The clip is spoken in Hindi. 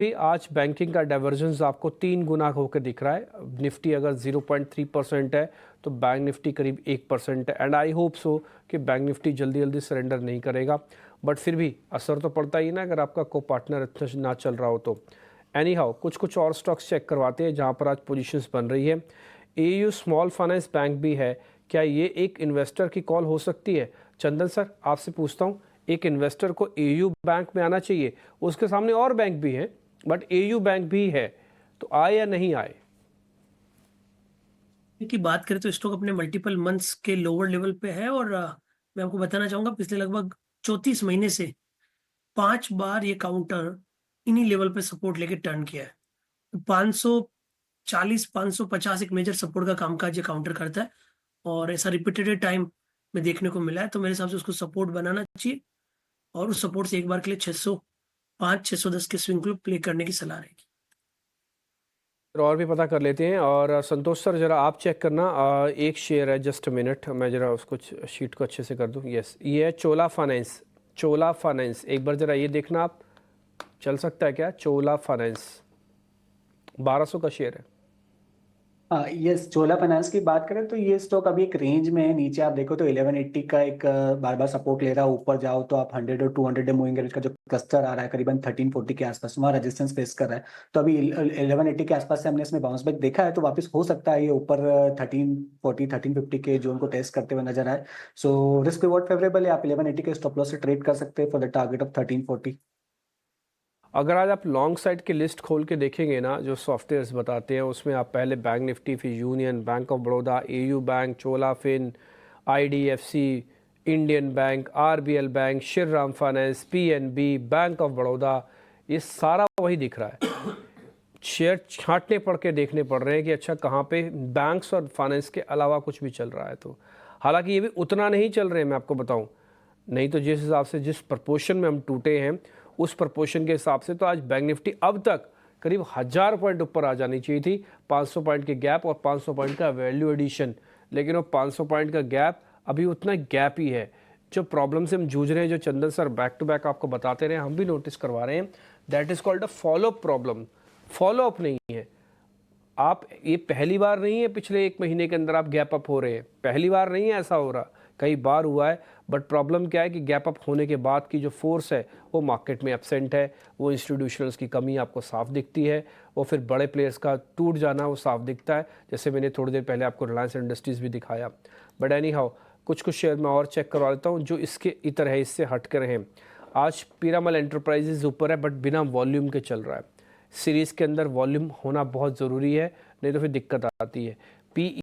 भी आज बैंकिंग का डाइवर्जेंस आपको 3 गुना होकर दिख रहा है। निफ्टी अगर 0.3% है तो बैंक निफ्टी करीब 1% है। एंड आई होप सो कि बैंक निफ्टी जल्दी जल्दी सरेंडर नहीं करेगा, बट फिर भी असर तो पड़ता ही ना अगर आपका को पार्टनर अच्छा ना चल रहा हो तो। एनी हाउ कुछ और स्टॉक्स चेक करवाते हैं जहाँ पर आज पोजीशंस बन रही है। एयू स्मॉल फाइनेंस बैंक भी है, क्या ये एक इन्वेस्टर की कॉल हो सकती है? चंदन सर आपसे पूछता हूँ, एक इन्वेस्टर को एयू बैंक में आना चाहिए, उसके सामने और बैंक भी हैं बट एयू बैंक भी है, तो आए या नहीं आए? की बात करें तो स्टॉक अपने मल्टीपल मंथ्स के लोअर लेवल पे है और मैं आपको बताना चाहूंगा पिछले लगभग 34 महीने से 5 बार ये काउंटर इन्हीं लेवल पे सपोर्ट लेके टर्न किया है। तो 540 550 एक मेजर सपोर्ट का कामकाज ये काउंटर करता है और ऐसा रिपीटेड टाइम में देखने को मिला है। तो मेरे हिसाब से उसको सपोर्ट बनाना चाहिए और उस सपोर्ट से एक बार के लिए 605 610 के स्विंग को प्ले करने की सलाह रहेगी। और भी पता कर लेते हैं। और संतोष सर जरा आप चेक करना, एक शेयर है, जस्ट मिनट मैं जरा उसको शीट को अच्छे से कर दूं। यस, ये है चोला फाइनेंस। चोला फाइनेंस एक बार जरा ये देखना आप, चल सकता है क्या? चोला फाइनेंस 1200 का शेयर है। हाँ, ये चोला फाइनेंस की बात करें तो ये स्टॉक अभी एक रेंज में है। नीचे आप देखो तो 1180 का एक बार बार सपोर्ट ले रहा है। ऊपर जाओ तो आप 100 और 200 डे मूविंग एवरेज का जो क्लस्टर आ रहा है करीबन 1340 के आसपास वहाँ रेजिस्टेंस फेस कर रहा है। तो अभी 1180 के आसपास से हमने इसमें बाउंस बैक देखा है, तो वापस हो सकता है ये ऊपर 1340 1350 के जोन को टेस्ट करते हुए नजर आए। सो रिस्क रिवॉर्ड फेवरेबल है, आप 1180 के स्टॉप लॉस से ट्रेड कर सकते हैं फॉर द टारगेट ऑफ 1340। अगर आज आप लॉन्ग साइड की लिस्ट खोल के देखेंगे ना, जो सॉफ्टवेयर्स बताते हैं उसमें आप पहले बैंक निफ्टी, फिर union bank of Baroda, AU bank, Chola fin, IDFC, Indian bank, RBL bank, Shriram finance, PNB, bank of Baroda, ये सारा वही दिख रहा है। शेयर छांटने पड़ के देखने पड़ रहे हैं कि अच्छा कहाँ पे बैंक्स और फाइनेंस के अलावा कुछ भी चल रहा है। तो हालांकि ये भी उतना नहीं चल रहे हैं, मैं आपको बताऊं। नहीं तो जिस हिसाब से जिस प्रपोर्शन में हम टूटे हैं उस प्रपोर्शन के हिसाब से तो आज बैंक निफ्टी अब तक करीब 1000 पॉइंट ऊपर आ जानी चाहिए थी। 500 पॉइंट के गैप और 500 पॉइंट का वैल्यू एडिशन, लेकिन वो 500 पॉइंट का गैप अभी उतना गैप ही है। जो प्रॉब्लम से हम जूझ रहे हैं, जो चंदन सर बैक टू बैक आपको बताते रहे, हम भी नोटिस करवा रहे हैं, that is called a follow problem. Follow up नहीं है। आप ये पहली बार नहीं है पिछले 1 महीने के अंदर आप गैप अप हो रहे हैं, पहली बार नहीं है ऐसा हो रहा, कई बार हुआ है। बट प्रॉब्लम क्या है कि गैप अप होने के बाद की जो फोर्स है वो मार्केट में एब्सेंट है। वो इंस्टीट्यूशनल्स की कमी आपको साफ दिखती है, वो फिर बड़े प्लेयर्स का टूट जाना वो साफ दिखता है, जैसे मैंने थोड़ी देर पहले आपको रिलायंस इंडस्ट्रीज़ भी दिखाया। बट एनी हाउ कुछ शेयर मैं और चेक करवा लेता हूँ जो इसके इतर है, इससे हट कर हैं। आज पीरामल एंटरप्राइजेज ऊपर है बट बिना वॉल्यूम के चल रहा है। सीरीज़ के अंदर वॉल्यूम होना बहुत ज़रूरी है, नहीं तो फिर दिक्कत आती है। पी